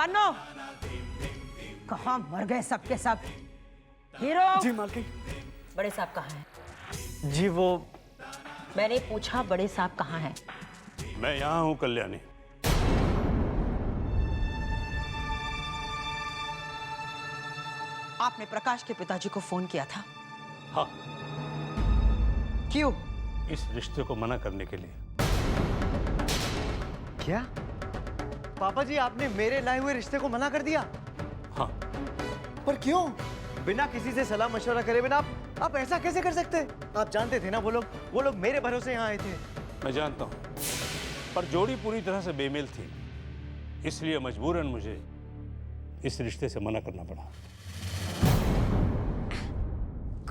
पन्नो, कहाँ मर गए सब के सब? हीरो जी मालकिन। बड़े साहब कहाँ हैं? जी वो मैंने पूछा बड़े साहब कहाँ हैं? मैं यहाँ हूँ कल्याणी। आपने प्रकाश के पिताजी को फोन किया था? हाँ, क्यों? इस रिश्ते को मना करने के लिए। क्या पापा जी, आपने मेरे लाए हुए रिश्ते को मना कर दिया? हाँ। पर क्यों? बिना किसी से सलाह मशवरा करे बिना आप ऐसा कैसे कर सकते? आप जानते थे ना वो लोग मेरे भरोसे यहाँ आए थे। मैं जानता हूँ, पर जोड़ी पूरी तरह से बेमेल थी, इसलिए मजबूरन मुझे इस रिश्ते से मना करना पड़ा।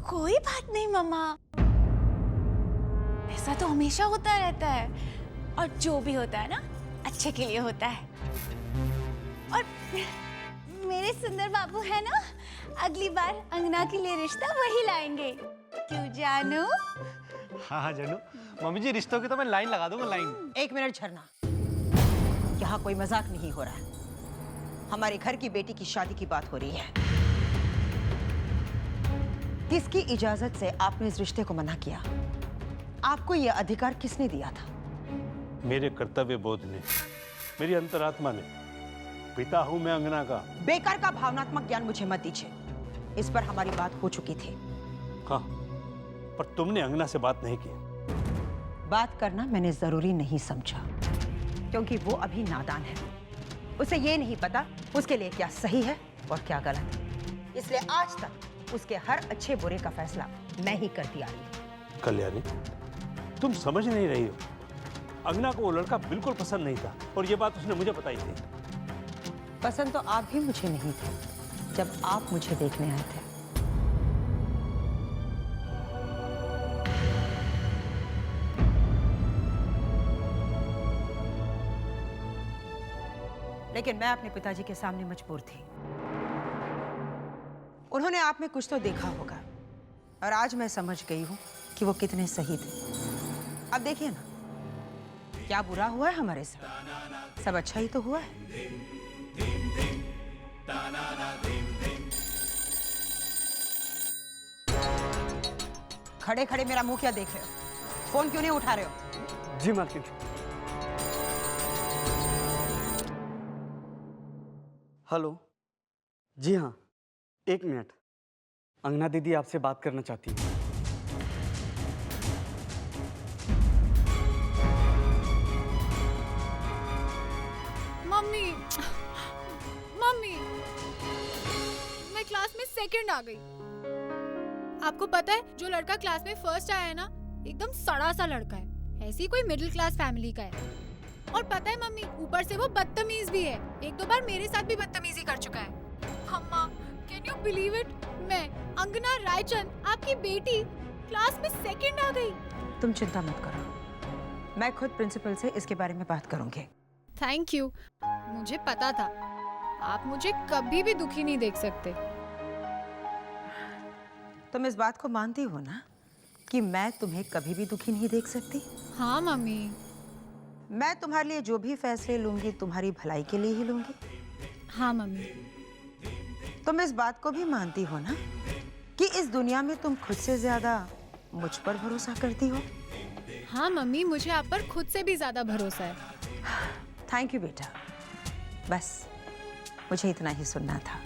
कोई बात नहीं मम्मा, ऐसा तो हमेशा होता रहता है, और जो भी होता है ना अच्छे के लिए होता है। और मेरे सुंदर बाबू है ना, अगली बार अंगना के लिए रिश्ता वही लाएंगे, क्यों जानू? हाँ जानू। मम्मी जी, रिश्तों की तो मैं लाइन लगा दूंगा, लाइन। एक मिनट झरना, यहाँ कोई मजाक नहीं हो रहा है। हमारे घर की बेटी की शादी की बात हो रही है। किसकी इजाजत से आपने इस रिश्ते को मना किया? आपको यह अधिकार किसने दिया था? मेरे कर्तव्य बोध ने, मेरी अंतरात्मा ने। पिता हूं मैं अंगना का। बेकार का भावनात्मक ज्ञान मुझे मत दीजिए, इस पर हमारी बात हो चुकी थी। हाँ, पर तुमने अंगना से बात नहीं की। बात करना मैंने जरूरी नहीं समझा, क्योंकि वो अभी नादान है। उसे ये नहीं पता उसके लिए क्या सही है और क्या गलत है, इसलिए आज तक उसके हर अच्छे बुरे का फैसला मैं ही करती आ रही हूँ। कल्याणी, तुम समझ नहीं रही हो। अंगना को वो लड़का बिल्कुल पसंद नहीं था, और ये बात उसने मुझे बताई थी। पसंद तो आप भी मुझे नहीं थे जब आप मुझे देखने आए थे। लेकिन मैं अपने पिताजी के सामने मजबूर थी। उन्होंने आप में कुछ तो देखा होगा, और आज मैं समझ गई हूं कि वो कितने सही थे। अब देखिए ना, क्या बुरा हुआ है हमारे साथ? सब अच्छा ही तो हुआ है। खड़े खड़े मेरा मुंह क्या देख रहे हो? फोन क्यों नहीं उठा रहे हो? जी मालकिन। हेलो। जी हाँ, एक मिनट। अंगना दीदी आपसे बात करना चाहती है। मम्मी, मम्मी, मैं क्लास में सेकंड आ गई। आपको पता है, जो लड़का क्लास में फर्स्ट आया है ना, एकदम सड़ा सा लड़का है, ऐसी कोई मिडिल क्लास फैमिली का है। और पता है मम्मी, ऊपर से वो बदतमीज भी है। एक दो बार मेरे साथ भी बदतमीजी कर चुका है। अम्मा, कैन यू बिलीव इट? मैं अंगना रायचंद, आपकी बेटी, क्लास में सेकंड आ गई। तुम चिंता मत करो, मैं खुद प्रिंसिपल से इसके बारे में बात करूंगी। Thank you. मुझे पता था आप मुझे कभी भी दुखी नहीं देख सकते। तुम इस बात को मानती हो ना कि मैं तुम्हें कभी भी दुखी नहीं देख सकती? हाँ मम्मी। मैं तुम्हारे लिए जो भी फैसले लूंगी तुम्हारी भलाई के लिए ही लूंगी। हाँ मम्मी। तुम इस बात को भी मानती हो ना कि इस दुनिया में तुम खुद से ज्यादा मुझ पर भरोसा करती हो? हाँ मम्मी, मुझे आप पर खुद से भी ज्यादा भरोसा है। थैंक यू बेटा, बस मुझे इतना ही सुनना था।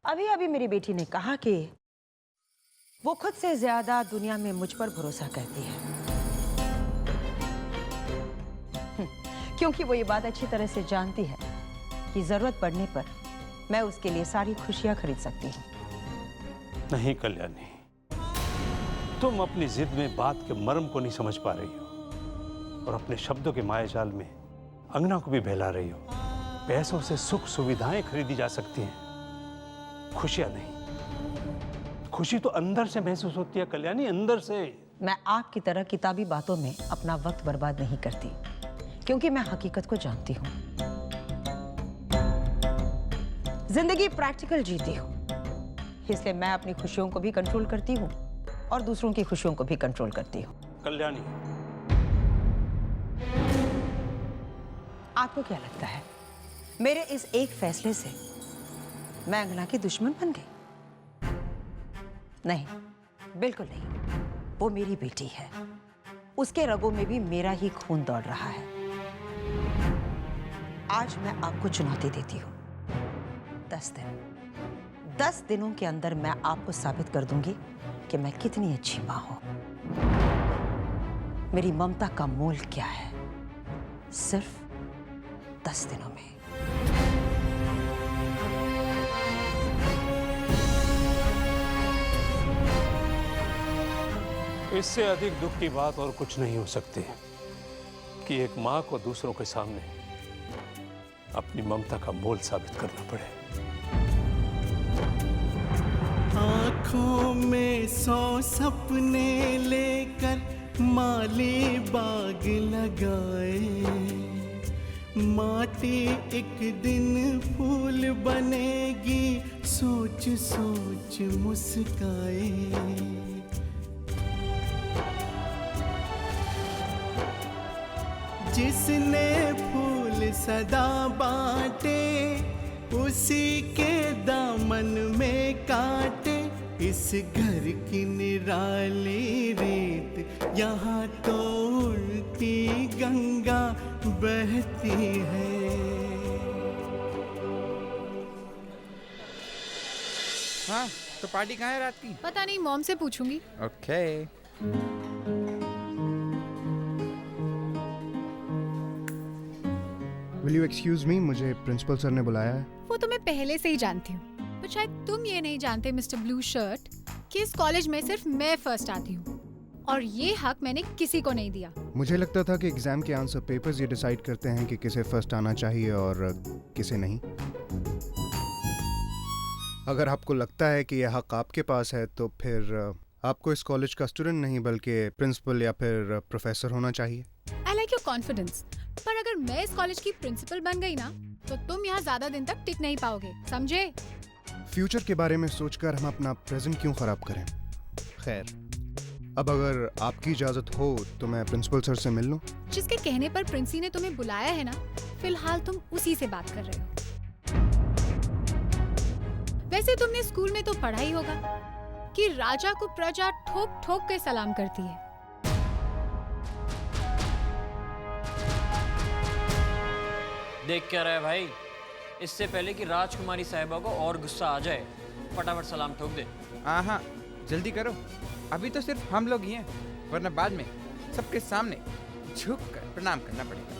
अभी अभी मेरी बेटी ने कहा कि वो खुद से ज्यादा दुनिया में मुझ पर भरोसा करती है। क्योंकि वो ये बात अच्छी तरह से जानती है कि जरूरत पड़ने पर मैं उसके लिए सारी खुशियां खरीद सकती हूँ। नहीं कल्याणी, तुम अपनी जिद में बात के मर्म को नहीं समझ पा रही हो, और अपने शब्दों के मायाजाल में अंगना को भी बहला रही हो। पैसों से सुख सुविधाएं खरीदी जा सकती हैं, खुशियां नहीं। खुशी तो अंदर से महसूस होती है कल्याणी, अंदर से। मैं आपकी तरह किताबी बातों में अपना वक्त बर्बाद नहीं करती, क्योंकि मैं हकीकत को जानती हूँ। जिंदगी प्रैक्टिकल जीती हूँ, इसलिए मैं अपनी खुशियों को भी कंट्रोल करती हूँ और दूसरों की खुशियों को भी कंट्रोल करती हूँ। कल्याणी, आपको क्या लगता है मेरे इस एक फैसले से मैं अंगना की दुश्मन बन गई? नहीं, बिल्कुल नहीं। वो मेरी बेटी है, उसके रगों में भी मेरा ही खून दौड़ रहा है। आज मैं आपको चुनौती देती हूँ। 10 दिनों के अंदर मैं आपको साबित कर दूंगी कि मैं कितनी अच्छी माँ हूं। मेरी ममता का मोल क्या है, सिर्फ 10 दिनों में। इससे अधिक दुख की बात और कुछ नहीं हो सकती कि एक माँ को दूसरों के सामने अपनी ममता का मोल साबित करना पड़े। आँखों में 100 सपने लेकर माली बाग लगाए, माटी एक दिन फूल बनेगी, सोच सोच मुस्काए। जिसने फूल सदा बांटे, उसी के दामन में काटे। इस घर की निराली रीत, यहाँ तो उल्टी गंगा बहती है। हाँ, तो पार्टी कहाँ है रात की? पता नहीं, मॉम से पूछूंगी। Okay. Will you excuse me? मुझे प्रिंसिपल सर ने बुलाया है। वो तो मैं पहले से ही जानती हूँ, पर शायद तुम ये नहीं जानते मिस्टर ब्लू शर्ट कि इस कॉलेज में सिर्फ मैं फर्स्ट आती हूँ और ये हक मैंने किसी को नहीं दिया। मुझे लगता था कि एग्जाम के आंसर पेपर्स ये डिसाइड करते हैं कि किसे फर्स्ट आना चाहिए और किसे नहीं। अगर आपको लगता है कि यह हक आपके पास है तो फिर आपको इस कॉलेज का स्टूडेंट नहीं बल्कि प्रिंसिपल या फिर प्रोफेसर होना चाहिए। आई लाइक योर कॉन्फिडेंस, पर अगर मैं इस कॉलेज की प्रिंसिपल बन गई ना तो तुम यहाँ ज्यादा दिन तक टिक नहीं पाओगे, समझे? फ्यूचर के बारे में सोचकर हम अपना प्रेजेंट क्यों खराब करें। खैर, अब अगर आपकी इजाजत हो तो मैं प्रिंसिपल सर से मिल लूं। जिसके कहने पर प्रिंसी ने तुम्हें बुलाया है ना, फिलहाल तुम उसी से बात कर रहे हो। वैसे तुमने स्कूल में तो पढ़ा ही होगा कि राजा को प्रजा ठोक ठोक के सलाम करती है। देख क्या रहा है भाई? इससे पहले कि राजकुमारी साहिबा को और गुस्सा आ जाए, फटाफट सलाम ठोक दे। हाँ, जल्दी करो, अभी तो सिर्फ हम लोग ही हैं, वरना बाद में सबके सामने झुक कर प्रणाम करना पड़ेगा।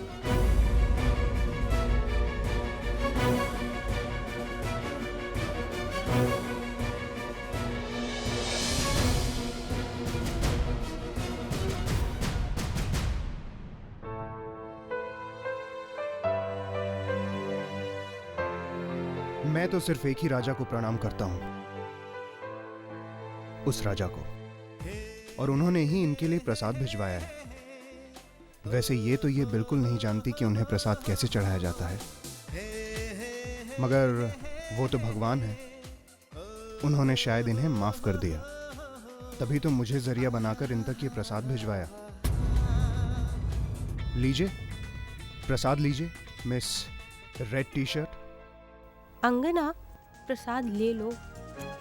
मैं तो सिर्फ एक ही राजा को प्रणाम करता हूं, उस राजा को, और उन्होंने ही इनके लिए प्रसाद भिजवाया है। वैसे ये बिल्कुल नहीं जानती कि उन्हें प्रसाद कैसे चढ़ाया जाता है, मगर वो तो भगवान है, उन्होंने शायद इन्हें माफ कर दिया, तभी तो मुझे जरिया बनाकर इन तक ये प्रसाद भिजवाया। लीजिए प्रसाद, लीजिए मिस रेड टी शर्ट। अंगना, प्रसाद ले लो।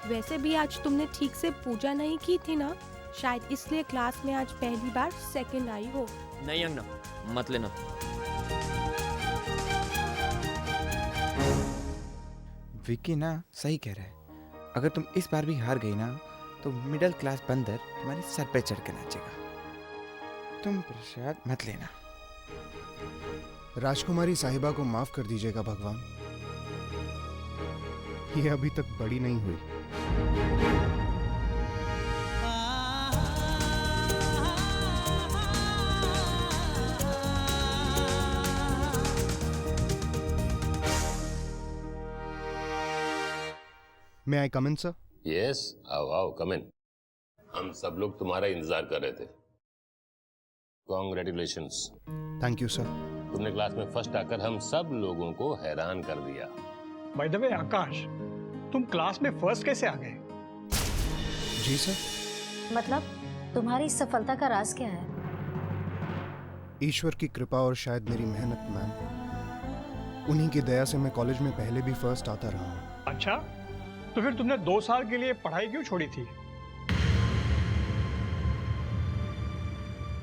वैसे भी आज तुमने ठीक से पूजा नहीं की थी ना, शायद इसलिए क्लास में आज पहली बार सेकंड आई हो। नहीं अंगना, मत लेना। विक्की ना सही कह रहा है, अगर तुम इस बार भी हार गई ना तो मिडिल क्लास बंदर तुम्हारे सर पे चढ़ के नाचेगा। तुम प्रसाद मत लेना। राजकुमारी साहिबा को माफ कर दीजिएगा भगवान, ये अभी तक बड़ी नहीं हुई। May I come in, sir? Yes, आओ आओ, कम इन। हम सब लोग तुम्हारा इंतजार कर रहे थे। कॉन्ग्रेचुलेशंस। Thank you sir. तुमने क्लास में फर्स्ट आकर हम सब लोगों को हैरान कर दिया। बाय द वे आकाश, तुम क्लास में फर्स्ट कैसे आ गए? जी सर, मतलब तुम्हारी सफलता का राज क्या है? ईश्वर की कृपा और शायद मेरी मेहनत मैम। उन्हीं की दया से मैं कॉलेज में पहले भी फर्स्ट आता रहा हूँ। अच्छा, तो फिर तुमने 2 साल के लिए पढ़ाई क्यों छोड़ी थी?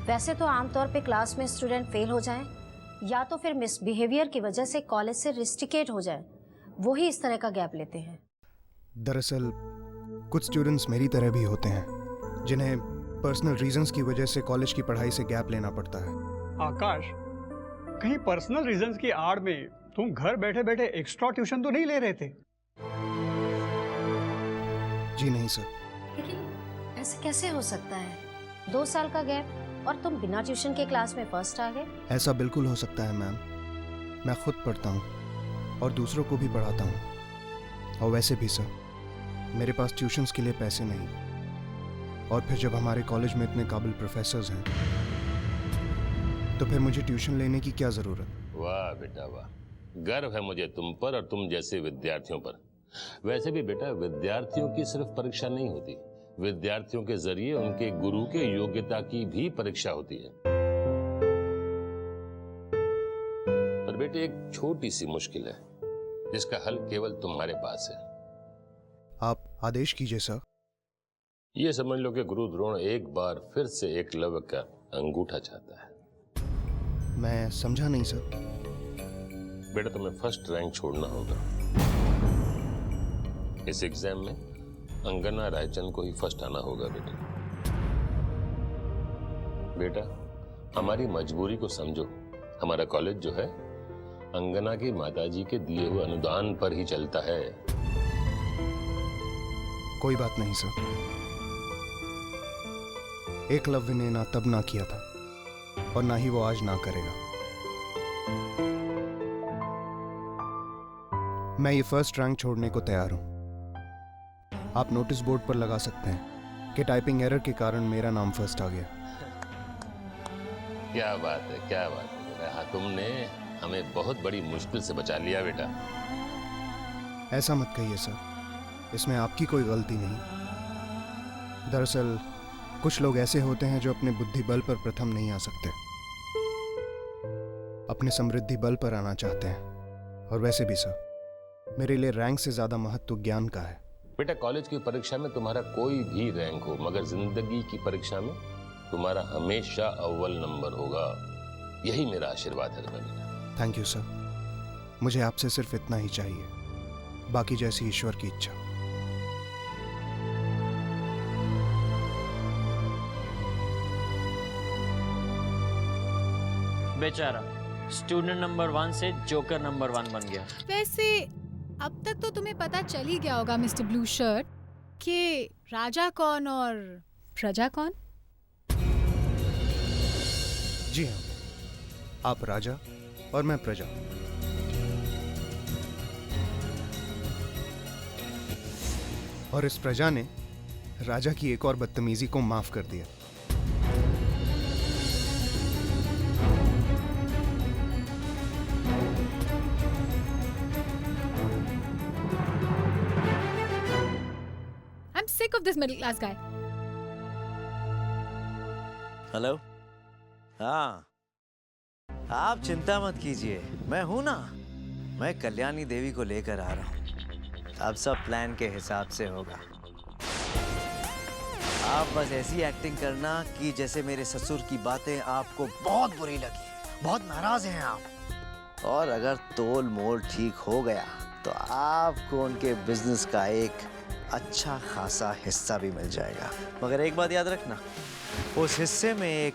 वैसे तो आमतौर पे क्लास में स्टूडेंट फेल हो जाएं या तो फिर मिसबिहेवियर की वजह से कॉलेज से रिस्ट्रिकेट हो जाए, वो ही इस तरह का गैप लेते हैं। दरअसल कुछ स्टूडेंट्स मेरी तरह भी होते हैं जिन्हें पर्सनल रीजंस की वजह से कॉलेज की पढ़ाई से गैप लेना पड़ता है। आकाश, कहीं पर्सनल रीजंस की आड़ में तुम घर बैठे बैठे एक्स्ट्रा ट्यूशन तो नहीं ले रहे थे? जी नहीं सर। लेकिन ऐसे कैसे हो सकता है? 2 साल का गैप और तुम बिना ट्यूशन के क्लास में फर्स्ट आ गए? ऐसा बिल्कुल हो सकता है मैम। मैं खुद पढ़ता हूँ और दूसरों को भी पढ़ाता हूँ। और वैसे भी सर, मेरे पास ट्यूशन्स के लिए पैसे नहीं, और फिर जब हमारे कॉलेज में इतने काबिल प्रोफेसर्स हैं तो फिर मुझे ट्यूशन लेने की क्या ज़रूरत। वाह बेटा वाह, गर्व है मुझे तुम पर और तुम जैसे विद्यार्थियों पर। वैसे भी बेटा, विद्यार्थियों की सिर्फ परीक्षा नहीं होती, विद्यार्थियों के जरिए उनके गुरु के योग्यता की भी परीक्षा होती है। पर बेटे, एक छोटी सी मुश्किल है जिसका हल केवल तुम्हारे पास है। आप आदेश कीजिए सर। ये समझ लो कि गुरु द्रोण एक बार फिर से एकलव्य का अंगूठा चाहता है। मैं समझा नहीं सर। बेटा, तुम्हें फर्स्ट रैंक छोड़ना होगा। इस एग्जाम में अंगना रायचंद को ही फर्स्ट आना होगा बेटा। बेटा, हमारी मजबूरी को समझो। हमारा कॉलेज जो है अंगना की माताजी के दिए हुए अनुदान पर ही चलता है। कोई बात नहीं सर। एकलव्य ने ना तब ना किया था और ना ही वो आज ना करेगा। मैं ये फर्स्ट रैंक छोड़ने को तैयार हूं। आप नोटिस बोर्ड पर लगा सकते हैं कि टाइपिंग एरर के कारण मेरा नाम फर्स्ट आ गया। क्या बात है, क्या बात है। हाँ, तुमने हमें बहुत बड़ी मुश्किल से बचा लिया बेटा। ऐसा मत कहिए सर, इसमें आपकी कोई गलती नहीं। दरअसल कुछ लोग ऐसे होते हैं जो अपने बुद्धि बल पर प्रथम नहीं आ सकते, अपने समृद्धि बल पर आना चाहते हैं। और वैसे भी सर, मेरे लिए रैंक से ज्यादा महत्व ज्ञान का है। बेटा, कॉलेज की परीक्षा में तुम्हारा कोई भी रैंक हो, मगर जिंदगी की परीक्षा में तुम्हारा हमेशा अव्वल नंबर होगा। यही मेरा आशीर्वाद है बेटा। Thank you sir. मुझे आपसे सिर्फ इतना ही चाहिए, बाकी जैसी ईश्वर की इच्छा। बेचारा स्टूडेंट नंबर 1 से जोकर नंबर 1 बन गया। वैसे अब तक तो तुम्हें पता चल ही गया होगा मिस्टर ब्लू शर्ट कि राजा कौन और प्रजा कौन। जी हाँ, आप राजा और मैं प्रजा। और इस प्रजा ने राजा की एक और बदतमीजी को माफ कर दिया। I'm sick of this middle class guy. Hello. हाँ, आप चिंता मत कीजिए, मैं हूं ना। मैं कल्याणी देवी को लेकर आ रहा हूं। अब सब प्लान के हिसाब से होगा। आप बस ऐसी एक्टिंग करना कि जैसे मेरे ससुर की बातें आपको बहुत बुरी लगी, बहुत नाराज हैं आप। और अगर तोल मोल ठीक हो गया तो आपको उनके बिजनेस का एक अच्छा खासा हिस्सा भी मिल जाएगा। मगर एक बात याद रखना, उस हिस्से में एक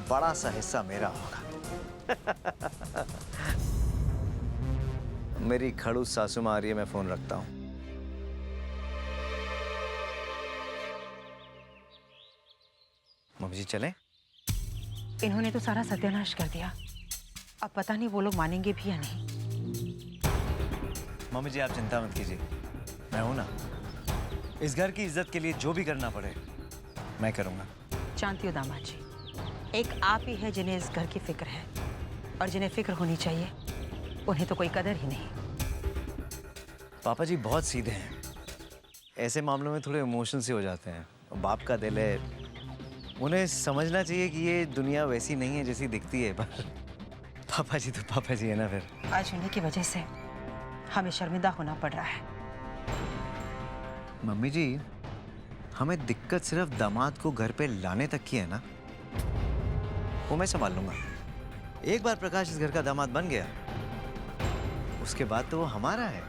बड़ा सा हिस्सा मेरा होगा। मेरी खड़ूस सासू माँ आ रही है, मैं फोन रखता हूँ। मम्मी जी चलें? इन्होंने तो सारा सत्यानाश कर दिया। अब पता नहीं वो लोग मानेंगे भी या नहीं। मम्मी जी आप चिंता मत कीजिए, मैं हूं ना। इस घर की इज्जत के लिए जो भी करना पड़े मैं करूंगा। जानती हूँ दामाद जी, एक आप ही है जिन्हें इस घर की फिक्र है, और जिन्हें फिक्र होनी चाहिए उन्हें तो कोई कदर ही नहीं। पापा जी बहुत सीधे हैं, ऐसे मामलों में थोड़े इमोशनल से हो जाते हैं, बाप का दिल है, उन्हें समझना चाहिए कि ये दुनिया वैसी नहीं है जैसी दिखती है। पर पापा जी तो पापा जी है ना। फिर आज उन्हीं की वजह से हमें शर्मिंदा होना पड़ रहा है। मम्मी जी, हमें दिक्कत सिर्फ दामाद को घर पे लाने तक की है ना, वो मैं संभाल लूंगा। एक बार प्रकाश इस घर का दामाद बन गया, उसके बाद तो वो हमारा है।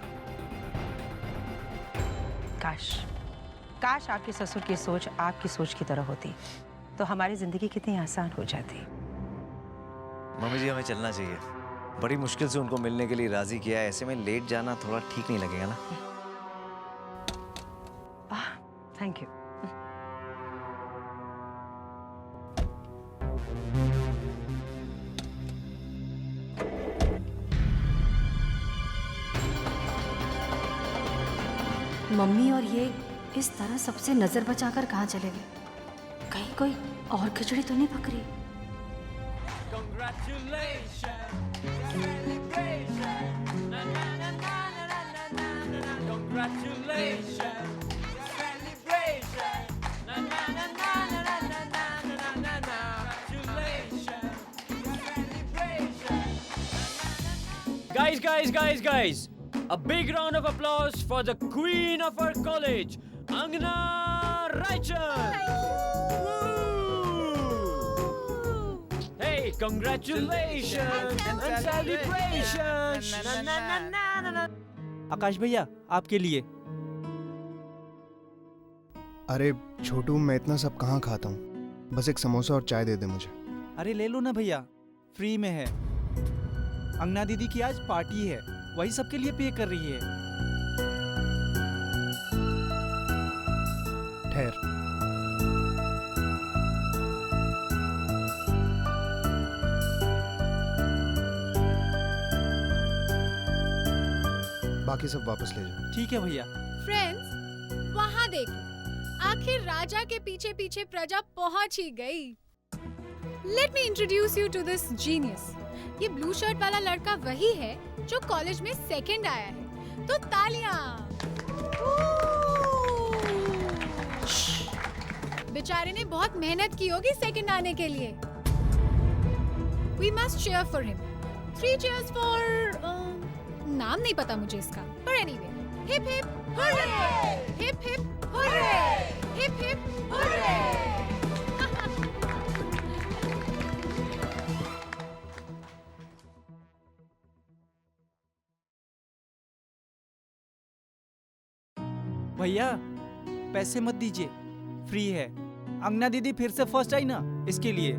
काश आपके ससुर की सोच आपकी सोच की तरह होती तो हमारी जिंदगी कितनी आसान हो जाती। मम्मी जी, हमें चलना चाहिए। बड़ी मुश्किल से उनको मिलने के लिए राजी किया है, ऐसे में लेट जाना थोड़ा ठीक नहीं लगेगा ना। Thank you. मम्मी और ये इस तरह सबसे नजर बचाकर कहाँ चले गए? कहीं कोई और खिचड़ी तो नहीं पक रही? Guys! A big round of applause for the queen of our college, Angana Raichan! Hey, congratulations and celebrations! आकाश भैया, आपके लिए। अरे छोटू, मैं इतना सब कहाँ खाता हूँ? बस एक समोसा और चाय दे दे मुझे। अरे ले लो ना भैया, फ्री में है। अंगना दीदी की आज पार्टी है, वही सबके लिए पे कर रही है। ठहर, बाकी सब वापस ले जाओ। ठीक है भैया। फ्रेंड्स, वहाँ देखो, आखिर राजा के पीछे पीछे प्रजा पहुंच ही गई। Let me introduce you to this genius. ये ब्लू शर्ट वाला लड़का वही है जो कॉलेज में सेकंड आया है, तो तालियां। बेचारे ने बहुत मेहनत की होगी सेकंड आने के लिए। We must cheer for him. 3 cheers for नाम नहीं पता मुझे इसका, पर anyway, hip hip hooray! Hip hip hooray! Hip hip hooray! भैया पैसे मत दीजिए, फ्री है। अंगना दीदी फिर से फर्स्ट आई ना, इसके लिए।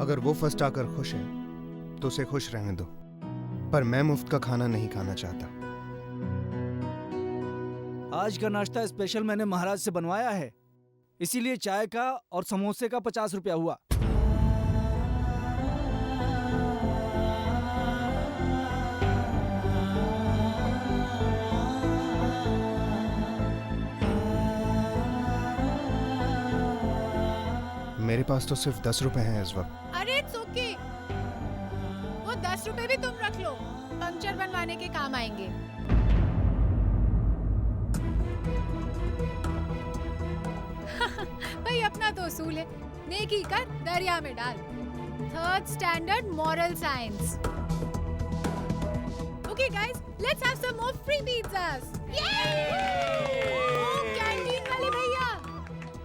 अगर वो फर्स्ट आकर खुश है तो उसे खुश रहने दो, पर मैं मुफ्त का खाना नहीं खाना चाहता। आज का नाश्ता स्पेशल मैंने महाराज से बनवाया है, इसीलिए चाय का और समोसे का 50 रुपया हुआ। मेरे पास तो सिर्फ 10 रुपए हैं इस वक्त। अरे it's okay, वो 10 रुपए भी तुम रख लो, पंक्चर बनवाने के काम आएंगे। भाई अपना तो उसूल है, नेकी कर दरिया में डाल। 3rd standard moral science. Okay guys, let's have some more free pizzas. Canteen वाले भैया,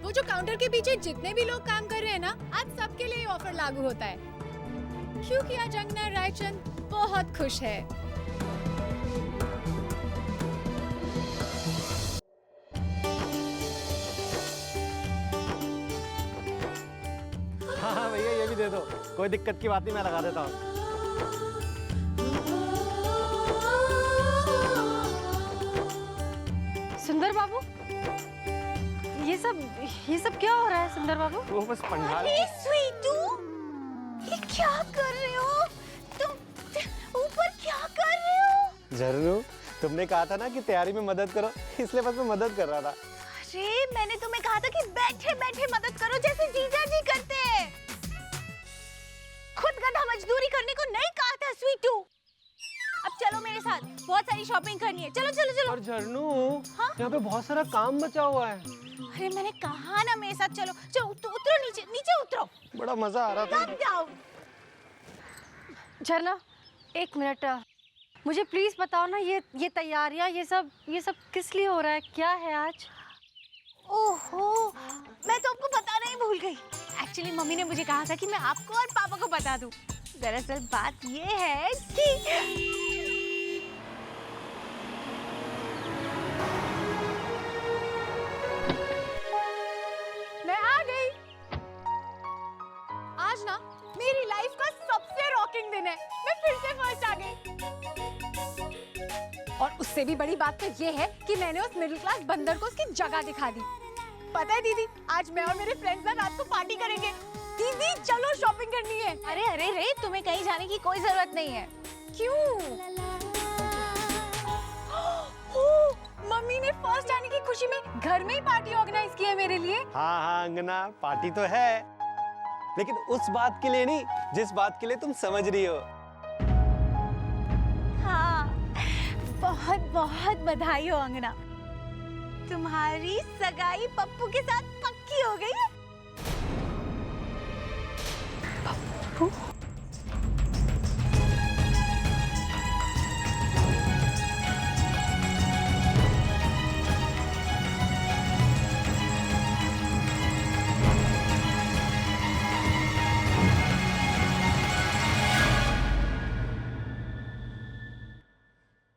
वो जो काउंटर के पीछे जितने भी लोग काम कर रहे हैं ना, आज सबके लिए ऑफर लागू होता है, क्योंकि आज अंगना रायचंद बहुत खुश है। हाँ भैया, ये भी दे दो, कोई दिक्कत की बात नहीं, मैं लगा देता हूँ। सुंदर बाबू, ये सब क्या हो रहा है सुंदर बाबू? वो बस पंडाल। अरे स्वीटू, ये क्या कर रहे हो तुम? ऊपर क्या कर रहे हो? जरूर, तुमने कहा था ना कि तैयारी में मदद करो, इसलिए बस मैं मदद कर रहा था। अरे मैंने तुम्हें कहा था कि बैठे बैठे मदद करो जैसे जीजा जी करते हैं। खुद गधा मजदूरी करने को नहीं कहा था स्वीटू। अब चलो मेरे साथ, बहुत सारी शॉपिंग करनी है। चलो चलो चलो। और झरनू, हाँ? यहाँ पे बहुत सारा काम बचा हुआ है। अरे मैंने कहा ना मेरे साथ चलो। चलो उतरो नीचे, नीचे उतरो। बड़ा मजा आ रहा था। Calm down। झरना, एक मिनट, मुझे प्लीज बताओ ना, ये तैयारियां, ये सब किस लिए हो रहा है? क्या है आज? ओहो, मैं तो आपको बताना ही भूल गई। एक्चुअली मम्मी ने मुझे कहा था कि मैं आपको और पापा को बता दूं। दरअसल बात ये है कि मैं आ गई। आज ना मेरी लाइफ का सबसे रॉकिंग दिन है। मैं फिर से फर्स्ट आ गई। और उससे भी बड़ी बात तो ये है कि मैंने उस मिडिल क्लास बंदर को उसकी जगह दिखा दी। पता है दीदी, आज मैं और मेरे फ्रेंड्स ना रात को पार्टी करेंगे। दीदी चलो शॉपिंग करनी है। अरे अरे रे, तुम्हें कहीं जाने की कोई जरूरत नहीं है। क्यों? मम्मी ने फर्स्ट आने की खुशी में घर में ही पार्टी ऑर्गेनाइज की है मेरे लिए। हाँ हाँ अंगना, पार्टी तो है, लेकिन उस बात के लिए नहीं जिस बात के लिए तुम समझ रही हो। हाँ, बहुत बहुत बधाई हो अंगना, तुम्हारी सगाई पप्पू के साथ पक्की हो गई है। पप्पू?